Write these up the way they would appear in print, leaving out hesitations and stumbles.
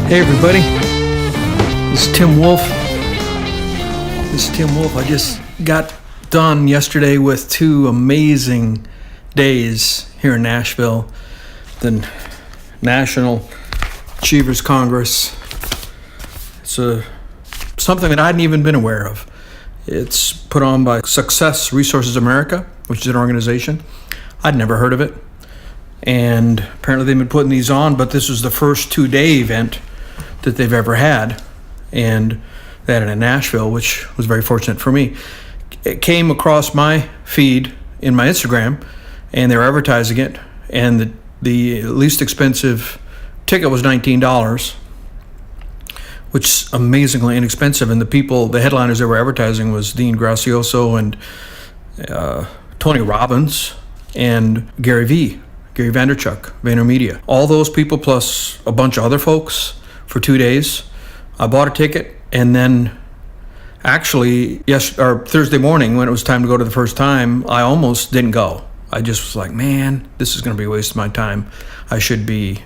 Hey everybody, this is Tim Wolf. I just got done yesterday with 2 amazing days here in Nashville. The National Achievers Congress. It's something that I hadn't even been aware of. It's put on by Success Resources America, which is an organization. I'd never heard of it. And apparently they've been putting these on, but this was the first 2-day event that they've ever had, and they had it in Nashville, which was very fortunate for me. It came across my feed in my Instagram, and they were advertising it, and the least expensive ticket was $19, which is amazingly inexpensive. And the headliners they were advertising was Dean Graziosi and Tony Robbins and Gary Vaynerchuk, VaynerMedia. All those people plus a bunch of other folks for 2 days. I bought a ticket, and then actually Thursday morning when it was time to go to the first time, I almost didn't go. I just was like, man, this is going to be a waste of my time. I should be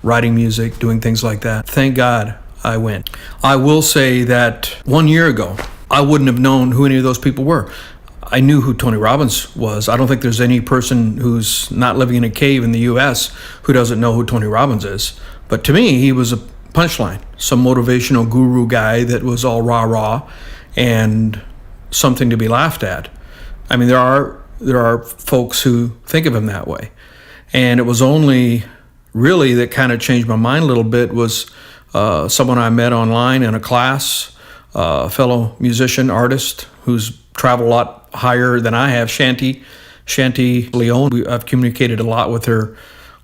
writing music, doing things like that. Thank God I went. I will say that 1 year ago, I wouldn't have known who any of those people were. I knew who Tony Robbins was. I don't think there's any person who's not living in a cave in the U.S. who doesn't know who Tony Robbins is. But to me, he was a punchline, some motivational guru guy that was all rah-rah and something to be laughed at. I mean, there are folks who think of him that way. And it was only really that kind of changed my mind a little bit was someone I met online in a class, a fellow musician, artist, who's traveled a lot higher than I have, Shanti Leone. I've communicated a lot with her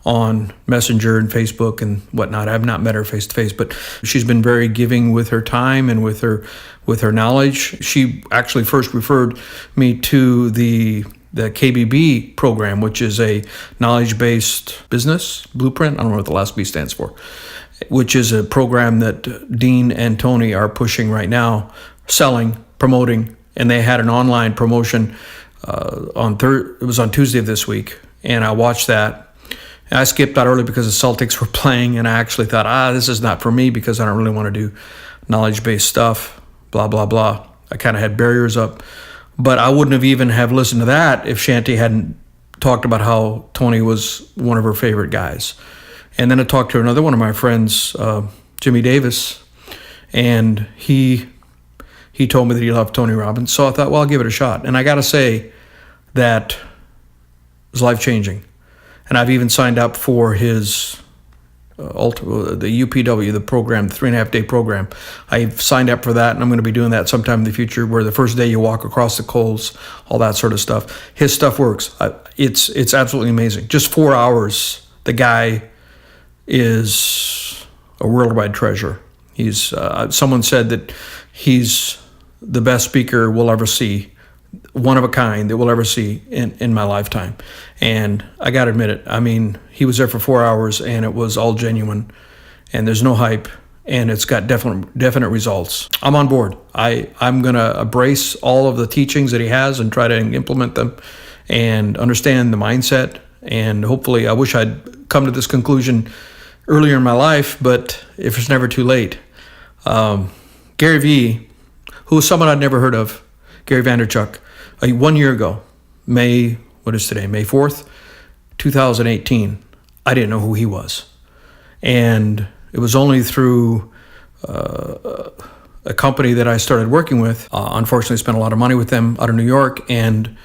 on Messenger and Facebook and whatnot. I've not met her face to face, but she's been very giving with her time and with her knowledge. She actually first referred me to the KBB program, which is a knowledge-based business blueprint. I don't know what the last B stands for, which is a program that Dean and Tony are pushing right now, selling, promoting, and they had an online promotion it was on Tuesday of this week, and I watched that. And I skipped out early because the Celtics were playing, and I actually thought, this is not for me because I don't really want to do knowledge-based stuff, blah, blah, blah. I kind of had barriers up. But I wouldn't have even have listened to that if Shanti hadn't talked about how Tony was one of her favorite guys. And then I talked to another one of my friends, Jimmy Davis, and he told me that he loved Tony Robbins. So I thought, well, I'll give it a shot. And I got to say that it was life-changing. And I've even signed up for his the UPW, the program, the 3.5-day program. I've signed up for that, and I'm going to be doing that sometime in the future, where the first day you walk across the coals, all that sort of stuff. His stuff works. It's absolutely amazing. Just 4 hours, the guy is a worldwide treasure. He's someone said that he's the best speaker we'll ever see, one of a kind that we'll ever see in my lifetime. And I got to admit it. I mean, he was there for 4 hours, and it was all genuine, and there's no hype, and it's got definite results. I'm on board. I'm going to embrace all of the teachings that he has and try to implement them and understand the mindset. And hopefully, I wish I'd come to this conclusion earlier in my life, but if it's never too late. Gary V, who was someone I'd never heard of, Gary Vaynerchuk, 1 year ago, May 4th, 2018, I didn't know who he was. And it was only through a company that I started working with. Unfortunately, spent a lot of money with them out of New York, and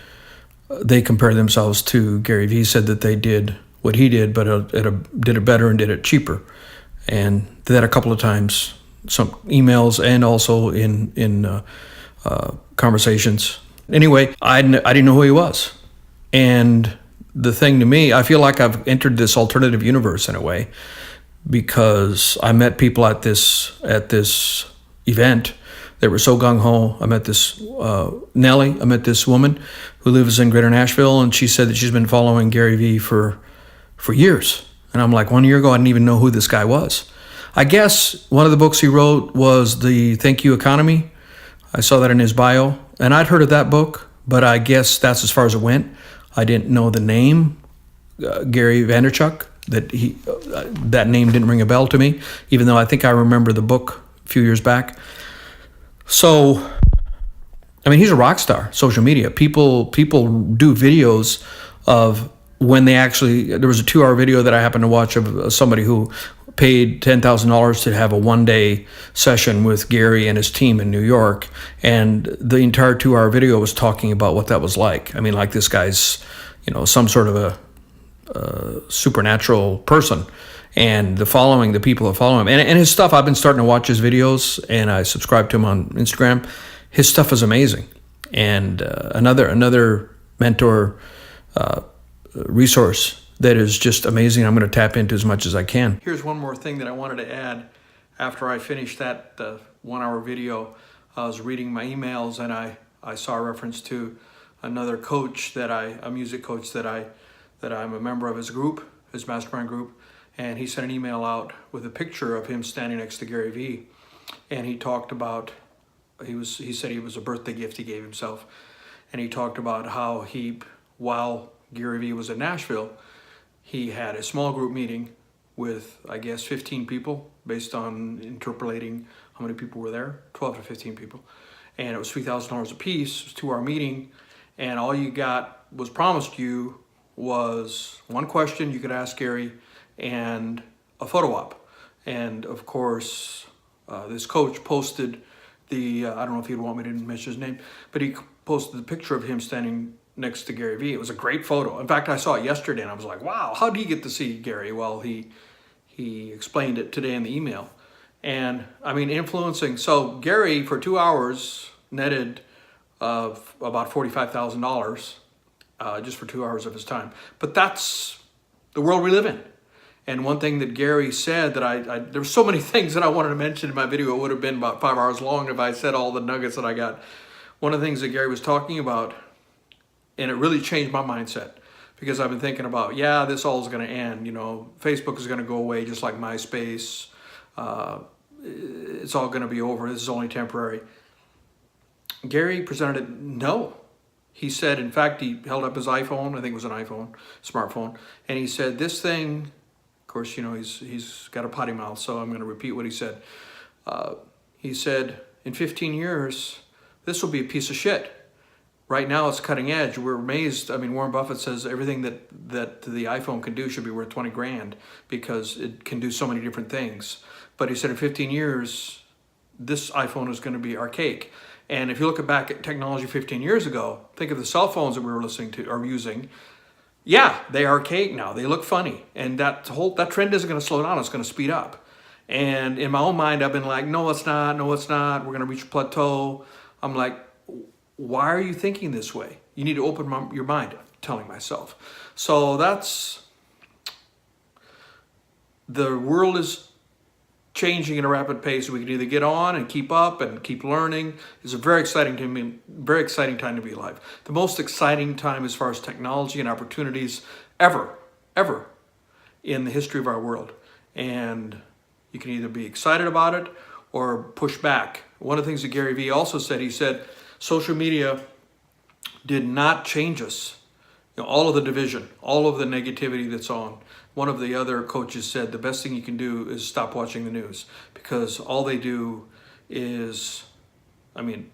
they compared themselves to Gary Vee, said that they did what he did, but did it better and did it cheaper. And did that a couple of times, some emails and also in conversations. Anyway, I didn't know who he was. And the thing to me, I feel like I've entered this alternative universe in a way, because I met people at this event that were so gung-ho. I met this Nellie. I met this woman who lives in Greater Nashville, and she said that she's been following Gary Vee for years. And I'm like, 1 year ago, I didn't even know who this guy was. I guess one of the books he wrote was the Thank You Economy. I saw that in his bio, and I'd heard of that book, but I guess that's as far as it went. I didn't know the name Gary Vaynerchuk. That name didn't ring a bell to me, even though I think I remember the book a few years back. So, I mean, he's a rock star. Social media. People do videos of when they actually. There was a 2-hour video that I happened to watch of somebody who paid $10,000 to have a 1-day session with Gary and his team in New York, and the entire 2-hour video was talking about what that was like. I mean, like this guy's, some sort of a supernatural person, and the people that follow him, and his stuff. I've been starting to watch his videos, and I subscribe to him on Instagram. His stuff is amazing, and another mentor resource that is just amazing. I'm going to tap into as much as I can. Here's one more thing that I wanted to add. After I finished that 1-hour video, I was reading my emails, and I saw a reference to another coach a music coach that I'm a member of his group, his Mastermind Group, and he sent an email out with a picture of him standing next to Gary Vee, and he talked about he said it was a birthday gift he gave himself, and he talked about how while Gary Vee was in Nashville, he had a small group meeting with, I guess, 15 people, based on interpolating how many people were there, 12 to 15 people, and it was $3,000 a piece. It was a 2-hour meeting, and all you was promised you was one question you could ask Gary and a photo op. And of course, this coach posted I don't know if he'd want me to mention his name, but he posted the picture of him standing next to Gary Vee. It was a great photo. In fact, I saw it yesterday and I was like, wow, how did he get to see Gary? Well, he explained it today in the email. And I mean, influencing. So Gary, for 2 hours, netted of about $45,000 just for 2 hours of his time. But that's the world we live in. And one thing that Gary said that there were so many things that I wanted to mention in my video. It would have been about 5 hours long if I said all the nuggets that I got. One of the things that Gary was talking about, and it really changed my mindset, because I've been thinking about, this all is going to end. Facebook is going to go away just like MySpace. It's all going to be over. This is only temporary. Gary presented it, no. He said, in fact, he held up his iPhone. I think it was an iPhone, smartphone. And he said, this thing, of course, he's got a potty mouth, so I'm going to repeat what he said. He said, in 15 years, this will be a piece of shit. Right now, it's cutting edge. We're amazed. I mean, Warren Buffett says everything that the iPhone can do should be worth 20 grand because it can do so many different things. But he said in 15 years, this iPhone is going to be archaic. And if you look back at technology 15 years ago, think of the cell phones that we were listening to or using. Yeah, they are archaic now. They look funny. And that trend isn't going to slow down. It's going to speed up. And in my own mind, I've been like, no, it's not. No, it's not. We're going to reach a plateau. I'm like, why are you thinking this way? You need to open your mind, I'm telling myself. So the world is changing at a rapid pace. We can either get on and keep up and keep learning. It's a very exciting time to be alive. The most exciting time as far as technology and opportunities ever in the history of our world. And you can either be excited about it or push back. One of the things that Gary Vee also said, he said, social media did not change us. All of the division, all of the negativity that's on. One of the other coaches said the best thing you can do is stop watching the news, because all they do is,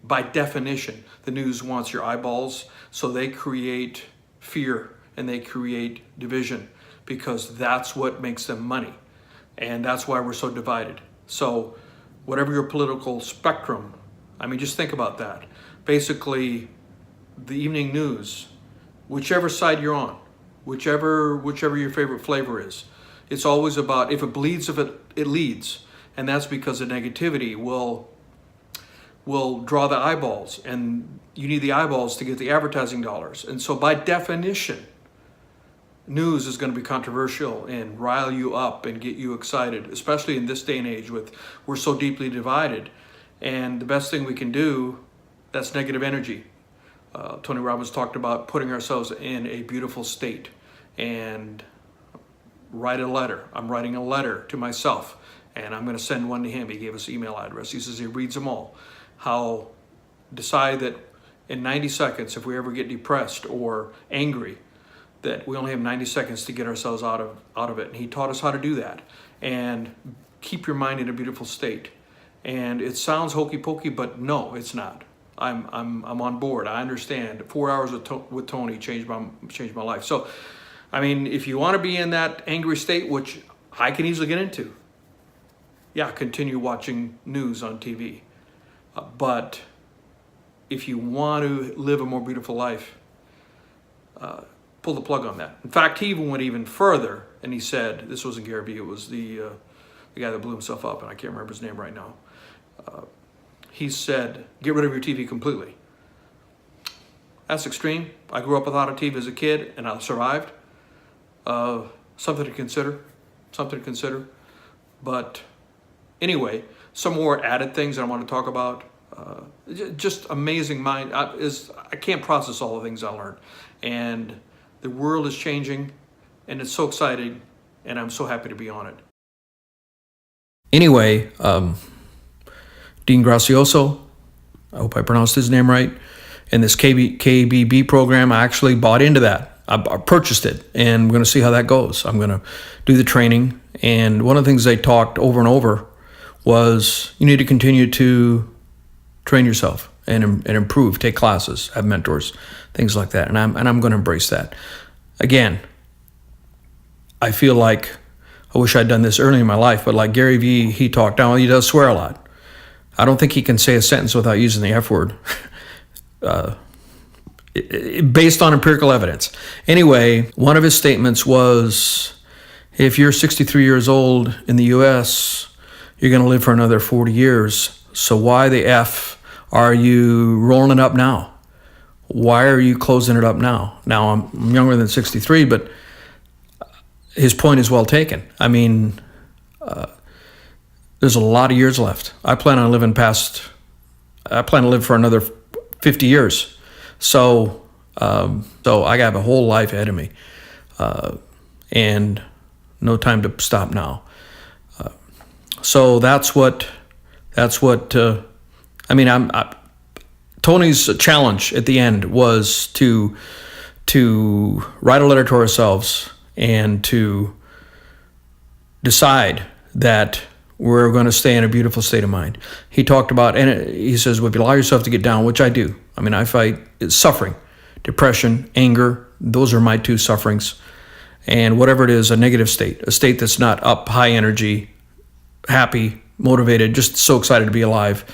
by definition, the news wants your eyeballs, so they create fear and they create division, because that's what makes them money. And that's why we're so divided. So whatever your political spectrum, just think about that. Basically, the evening news, whichever side you're on, whichever your favorite flavor is, it's always about, if it bleeds, it leads. And that's because the negativity will draw the eyeballs, and you need the eyeballs to get the advertising dollars. And so by definition, news is going to be controversial and rile you up and get you excited, especially in this day and age we're so deeply divided. And the best thing we can do, that's negative energy. Tony Robbins talked about putting ourselves in a beautiful state and write a letter. I'm writing a letter to myself, and I'm going to send one to him. He gave us an email address. He says he reads them all. Decide that in 90 seconds, if we ever get depressed or angry, that we only have 90 seconds to get ourselves out of it. And he taught us how to do that. And keep your mind in a beautiful state. And it sounds hokey pokey, but no, it's not. I'm on board. I understand. 4 hours with Tony changed my life. So, I mean, if you want to be in that angry state, which I can easily get into, yeah, continue watching news on TV. But if you want to live a more beautiful life, pull the plug on that. In fact, he even went even further, and he said, this wasn't Gary Vee, it was the guy that blew himself up, and I can't remember his name right now. He said, get rid of your TV completely. That's extreme. I grew up without a TV as a kid, and I survived. Something to consider. But anyway, some more added things that I want to talk about. Just amazing mind. I can't process all the things I learned. And the world is changing, and it's so exciting, and I'm so happy to be on it. Anyway, Dean Graziosi, I hope I pronounced his name right, in this KBB program, I actually bought into that. I purchased it, and I'm going to see how that goes. I'm going to do the training, and one of the things they talked over and over was you need to continue to train yourself and improve, take classes, have mentors, things like that, and I'm going to embrace that. Again, I feel like I wish I'd done this early in my life, but like Gary Vee, he does swear a lot. I don't think he can say a sentence without using the F word, based on empirical evidence. Anyway, one of his statements was, if you're 63 years old in the U.S., you're going to live for another 40 years. So why the F are you rolling it up now? Why are you closing it up now? Now, I'm younger than 63, but his point is well taken. I mean, there's a lot of years left. I plan to live for another 50 years. So I have a whole life ahead of me, and no time to stop now. So that's what. Tony's challenge at the end was to write a letter to ourselves and to decide that we're going to stay in a beautiful state of mind. He talked about, and he says, well, if you allow yourself to get down, which I do. I mean, I fight suffering, depression, anger. Those are my two sufferings. And whatever it is, a negative state, a state that's not up, high energy, happy, motivated, just so excited to be alive.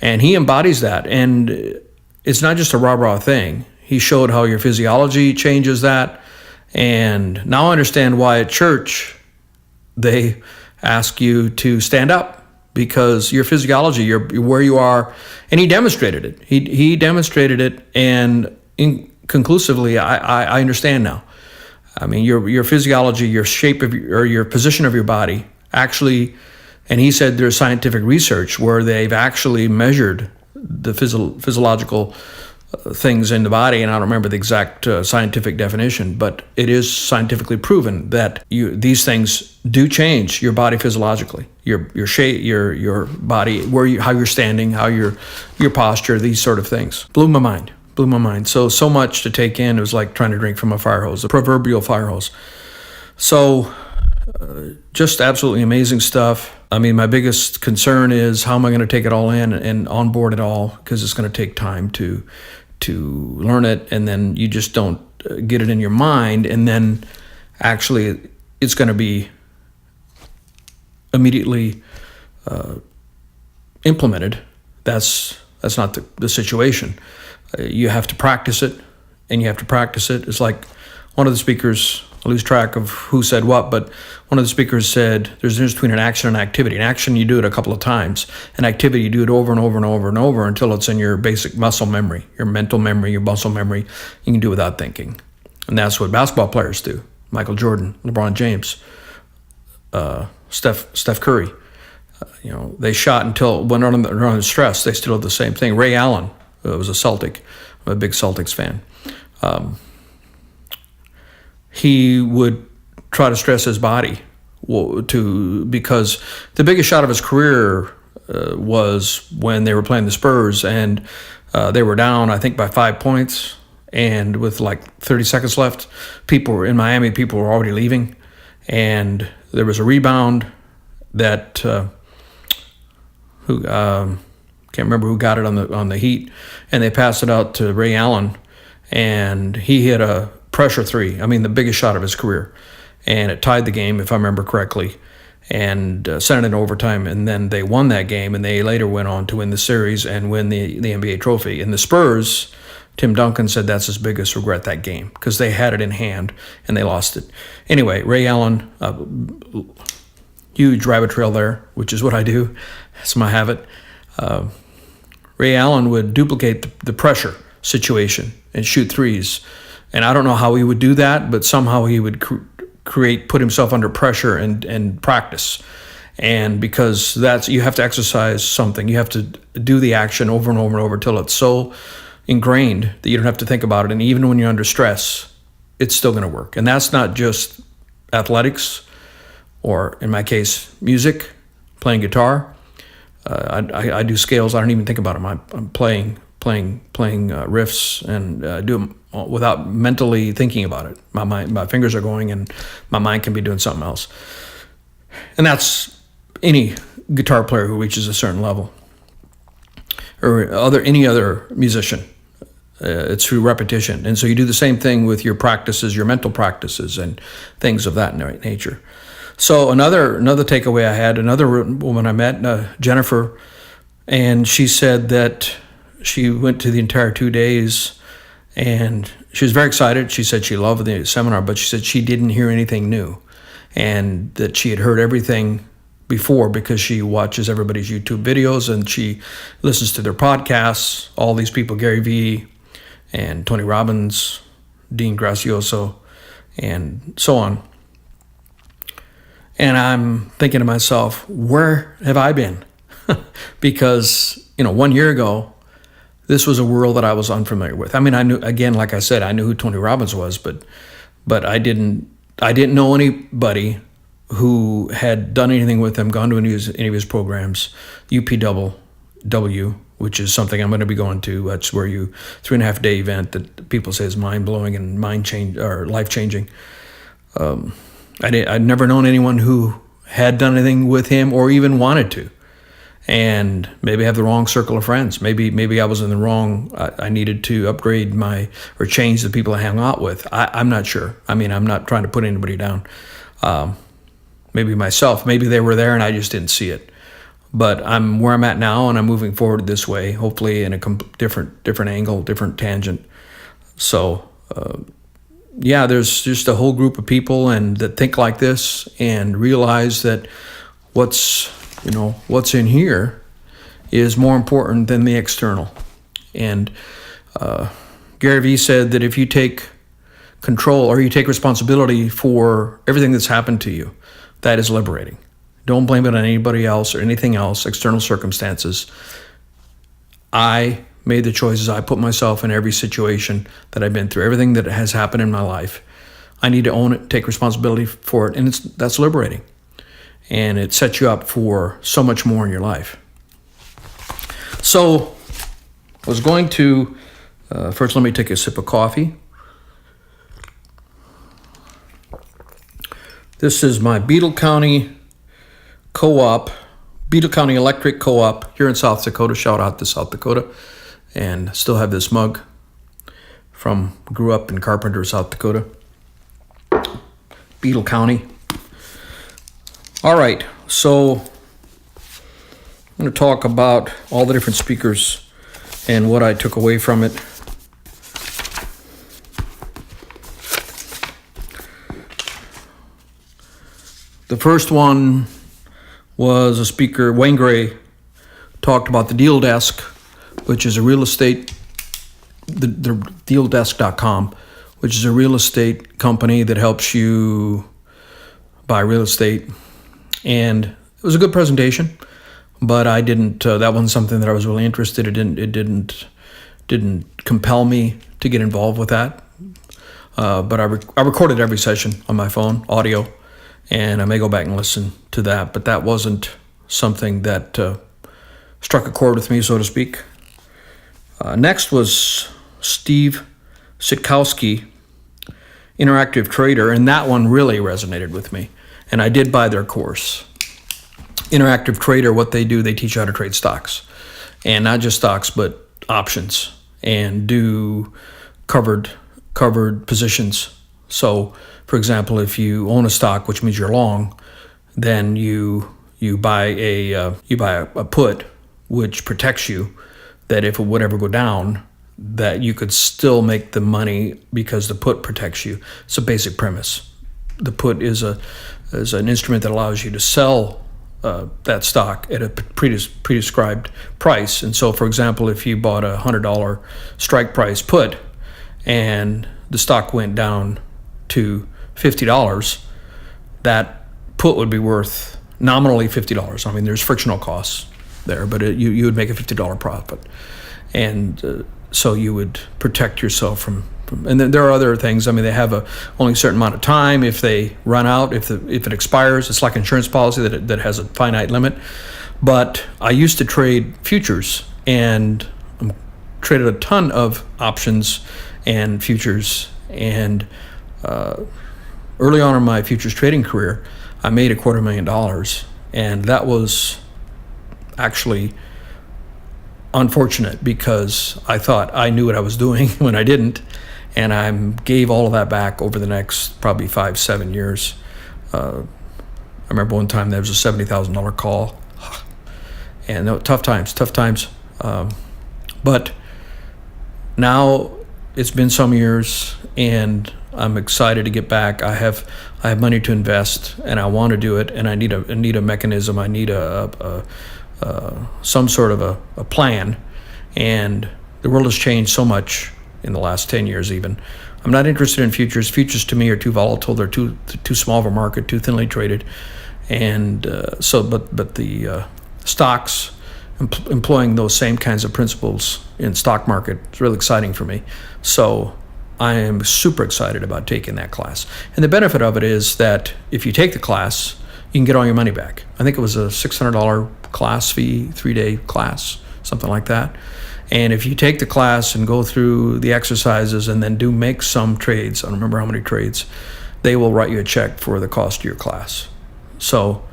And he embodies that. And it's not just a rah-rah thing. He showed how your physiology changes that. And now I understand why at church they ask you to stand up, because your physiology, you're where you are. And he demonstrated it. He demonstrated it, and conclusively, I understand now. I mean, your physiology, your shape of your position of your body actually, and he said there's scientific research where they've actually measured the physiological things in the body, and I don't remember the exact scientific definition, but it is scientifically proven that these things do change your body physiologically, your shape, your body, how you're standing, how your posture, these sort of things. Blew my mind. So much to take in. It was like trying to drink from a fire hose, a proverbial fire hose. So just absolutely amazing stuff. I mean, my biggest concern is how am I going to take it all in and onboard it all, because it's going to take time to learn it, and then you just don't get it in your mind, and then actually it's going to be immediately implemented. That's not the situation. You have to practice it, and you have to practice it. It's like one of the speakers, I lose track of who said what, but one of the speakers said there's a difference between an action and an activity. An action, you do it a couple of times. An activity, you do it over and over and over and over until it's in your basic muscle memory, your mental memory, your muscle memory. You can do it without thinking. And that's what basketball players do. Michael Jordan, LeBron James, Steph Curry. They shot until when they're under stress, they still do the same thing. Ray Allen was a Celtic. I'm a big Celtics fan. He would try to stress his body because the biggest shot of his career was when they were playing the Spurs, and they were down, I think, by 5 points, and with like 30 seconds left, people were already leaving, and there was a rebound that can't remember who got it on the Heat, and they passed it out to Ray Allen, and he hit a pressure three. I mean, the biggest shot of his career, and it tied the game, if I remember correctly, and sent it in overtime. And then they won that game, and they later went on to win the series and win the NBA trophy. And the Spurs, Tim Duncan said that's his biggest regret, that game, because they had it in hand and they lost it. Anyway, Ray Allen, huge rabbit trail there, which is what I do. That's my habit. Ray Allen would duplicate the pressure situation and shoot threes. And I don't know how he would do that, but somehow he would put himself under pressure and practice. And because you have to exercise something. You have to do the action over and over and over until it's so ingrained that you don't have to think about it. And even when you're under stress, it's still going to work. And that's not just athletics, or in my case, music, playing guitar. I do scales. I don't even think about them. I'm playing riffs and do them without mentally thinking about it. My fingers are going and my mind can be doing something else. And that's any guitar player who reaches a certain level, or any other musician. It's through repetition. And so you do the same thing with your practices, your mental practices, and things of that nature. So another takeaway I had, another woman I met, Jennifer, and she said that she went to the entire 2 days, and she was very excited. She said she loved the seminar, but she said she didn't hear anything new, and that she had heard everything before because she watches everybody's YouTube videos and she listens to their podcasts, all these people, Gary Vee and Tony Robbins, Dean Graziosi, and so on. And I'm thinking to myself, where have I been? Because, 1 year ago, this was a world that I was unfamiliar with. I mean, I knew, again, like I said, I knew who Tony Robbins was, but I didn't know anybody who had done anything with him, gone to any of his programs. UPW, which is something I'm going to be going to. That's where 3.5 day event that people say is mind blowing and life changing. I'd never known anyone who had done anything with him or even wanted to. And maybe I have the wrong circle of friends. Maybe I was in the wrong, I needed to upgrade or change the people I hang out with. I'm not sure. I mean, I'm not trying to put anybody down. Maybe myself, maybe they were there and I just didn't see it. But I'm where I'm at now, and I'm moving forward this way, hopefully in a different angle, different tangent. So, there's just a whole group of people that think like this and realize that what's in here is more important than the external. And Gary Vee said that if you take control or you take responsibility for everything that's happened to you, that is liberating. Don't blame it on anybody else or anything else, external circumstances. I made the choices. I put myself in every situation that I've been through, everything that has happened in my life. I need to own it, take responsibility for it, and that's liberating. And it sets you up for so much more in your life. So I was going to, first let me take a sip of coffee. This is my Beetle County Electric Co-op here in South Dakota. Shout out to South Dakota. And still have this mug grew up in Carpenter, South Dakota. Beetle County. All right, so I'm going to talk about all the different speakers and what I took away from it. The first one was a speaker, Wayne Gray, talked about the Deal Desk, which is a real estate, the DealDesk.com, which is a real estate company that helps you buy real estate. And it was a good presentation, but I didn't. That wasn't something that I was really interested in. It didn't compel me to get involved with that. But I recorded every session on my phone, audio, and I may go back and listen to that. But that wasn't something that struck a chord with me, so to speak. Next was Steve Sitkowski, Interactive Trader, and that one really resonated with me. And I did buy their course. Interactive Trader, what they do, they teach you how to trade stocks. And not just stocks, but options, and do covered positions. So, for example, if you own a stock, which means you're long, then you buy a put, which protects you, that if it would ever go down, that you could still make the money because the put protects you. It's a basic premise. The put is an instrument that allows you to sell that stock at a prescribed price. And so, for example, if you bought a $100 strike price put and the stock went down to $50, that put would be worth nominally $50. I mean, there's frictional costs there, but you would make a $50 profit. And so you would protect yourself from, and then there are other things. I mean, they have only a certain amount of time. If they run out, if it expires, it's like insurance policy that has a finite limit. But I used to trade futures and traded a ton of options and futures. And early on in my futures trading career, I made $250,000, and that was actually unfortunate because I thought I knew what I was doing when I didn't, and I gave all of that back over the next probably 5-7 years. I remember one time there was a $70,000 call, and tough times. But now it's been some years, and I'm excited to get back. I have money to invest, and I want to do it, and I need a mechanism. I need some sort of a plan, and the world has changed so much in the last 10 years even. I'm not interested in futures. Futures to me are too volatile. They're too small of a market, too thinly traded. And but the stocks, employing those same kinds of principles in stock market is really exciting for me. So I am super excited about taking that class. And the benefit of it is that if you take the class, you can get all your money back. I think it was a $600 class fee, 3-day class, something like that. And if you take the class and go through the exercises and then make some trades, I don't remember how many trades, they will write you a check for the cost of your class. So,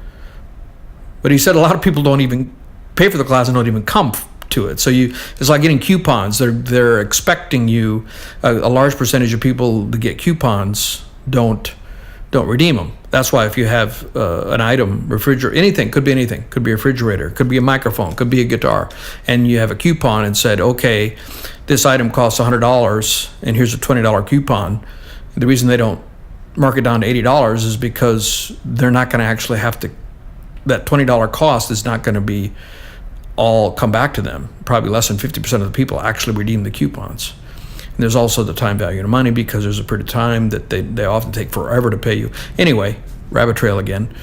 but he said a lot of people don't even pay for the class and don't even come to it. So it's like getting coupons. They're expecting you, a large percentage of people to get coupons don't redeem them. That's why if you have an item, refrigerator, anything, could be anything, could be a refrigerator, could be a microphone, could be a guitar, and you have a coupon and said, okay, this item costs $100 and here's a $20 coupon. The reason they don't mark it down to $80 is because they're not going to actually have to, that $20 cost is not going to be all come back to them. Probably less than 50% of the people actually redeem the coupons. And there's also the time value of money, because there's a period of time that they often take forever to pay you. Anyway, rabbit trail again.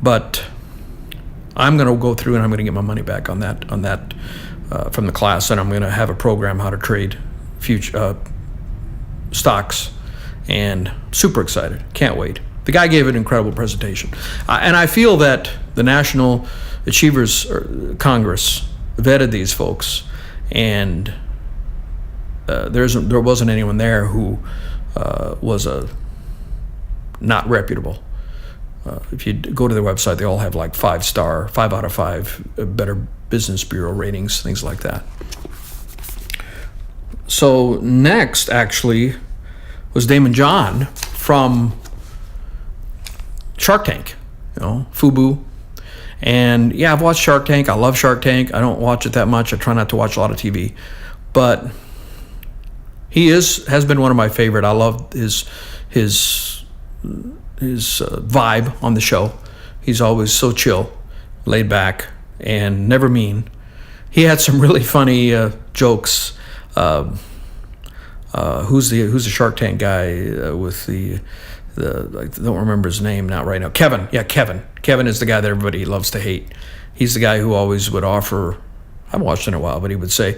But I'm going to go through and I'm going to get my money back on that from the class, and I'm going to have a program how to trade future stocks, and super excited. Can't wait. The guy gave an incredible presentation. And I feel that the National Achievers Congress vetted these folks, and there wasn't anyone there who was not reputable. If you go to their website, they all have like 5-star, 5 out of 5, Better Business Bureau ratings, things like that. So next, actually, was Daymond John from Shark Tank, FUBU. And yeah, I've watched Shark Tank. I love Shark Tank. I don't watch it that much. I try not to watch a lot of TV, but he has been one of my favorite. I love his vibe on the show. He's always so chill, laid back, and never mean. He had some really funny jokes. Who's the Shark Tank guy with the I don't remember his name right now. Kevin. Yeah, Kevin. Kevin is the guy that everybody loves to hate. He's the guy who always would offer, I haven't watched it in a while, but he would say,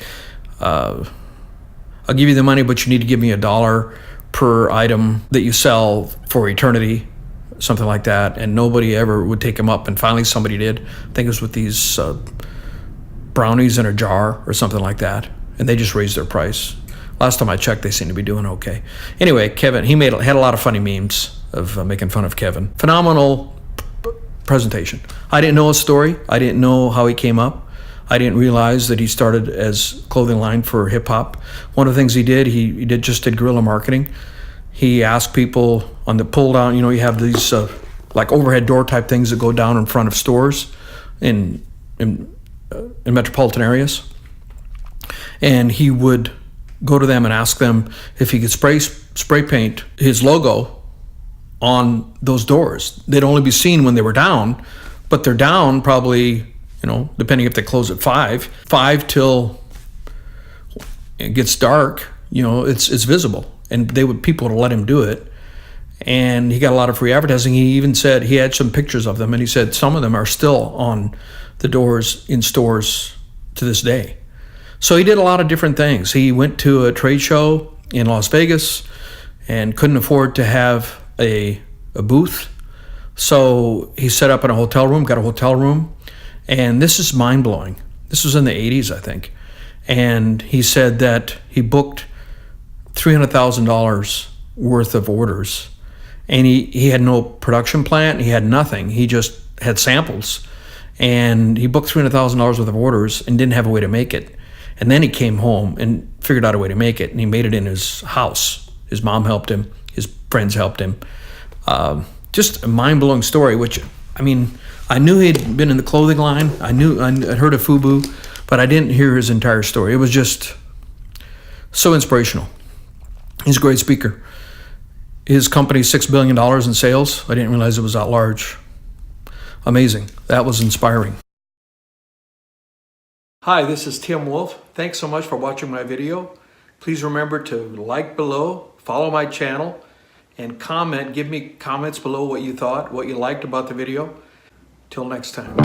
I'll give you the money, but you need to give me $1 per item that you sell for eternity, something like that. And nobody ever would take him up. And finally somebody did. I think it was with these brownies in a jar or something like that. And they just raised their price. Last time I checked, they seem to be doing okay. Anyway, Kevin, he had a lot of funny memes of making fun of Kevin. Phenomenal presentation. I didn't know his story. I didn't know how he came up. I didn't realize that he started as clothing line for hip hop. One of the things he did guerrilla marketing. He asked people on the pull down, you have these like overhead door type things that go down in front of stores in metropolitan areas. And he would go to them and ask them if he could spray paint his logo on those doors. They'd only be seen when they were down, but they're down probably, depending if they close at 5 till it gets dark, it's visible. And people would let him do it. And he got a lot of free advertising. He even said he had some pictures of them, and he said some of them are still on the doors in stores to this day. So he did a lot of different things. He went to a trade show in Las Vegas and couldn't afford to have a booth. So he set up in got a hotel room. And this is mind-blowing. This was in the 80s, I think. And he said that he booked $300,000 worth of orders. And he had no production plant. He had nothing. He just had samples. And he booked $300,000 worth of orders and didn't have a way to make it. And then he came home and figured out a way to make it. And he made it in his house. His mom helped him. His friends helped him. Just a mind-blowing story, which, I knew he'd been in the clothing line. I'd heard of FUBU, but I didn't hear his entire story. It was just so inspirational. He's a great speaker. His company's $6 billion in sales. I didn't realize it was that large. Amazing. That was inspiring. Hi, this is Tim Wolf. Thanks so much for watching my video. Please remember to like below, follow my channel, and comment. Give me comments below what you thought, what you liked about the video. Till next time.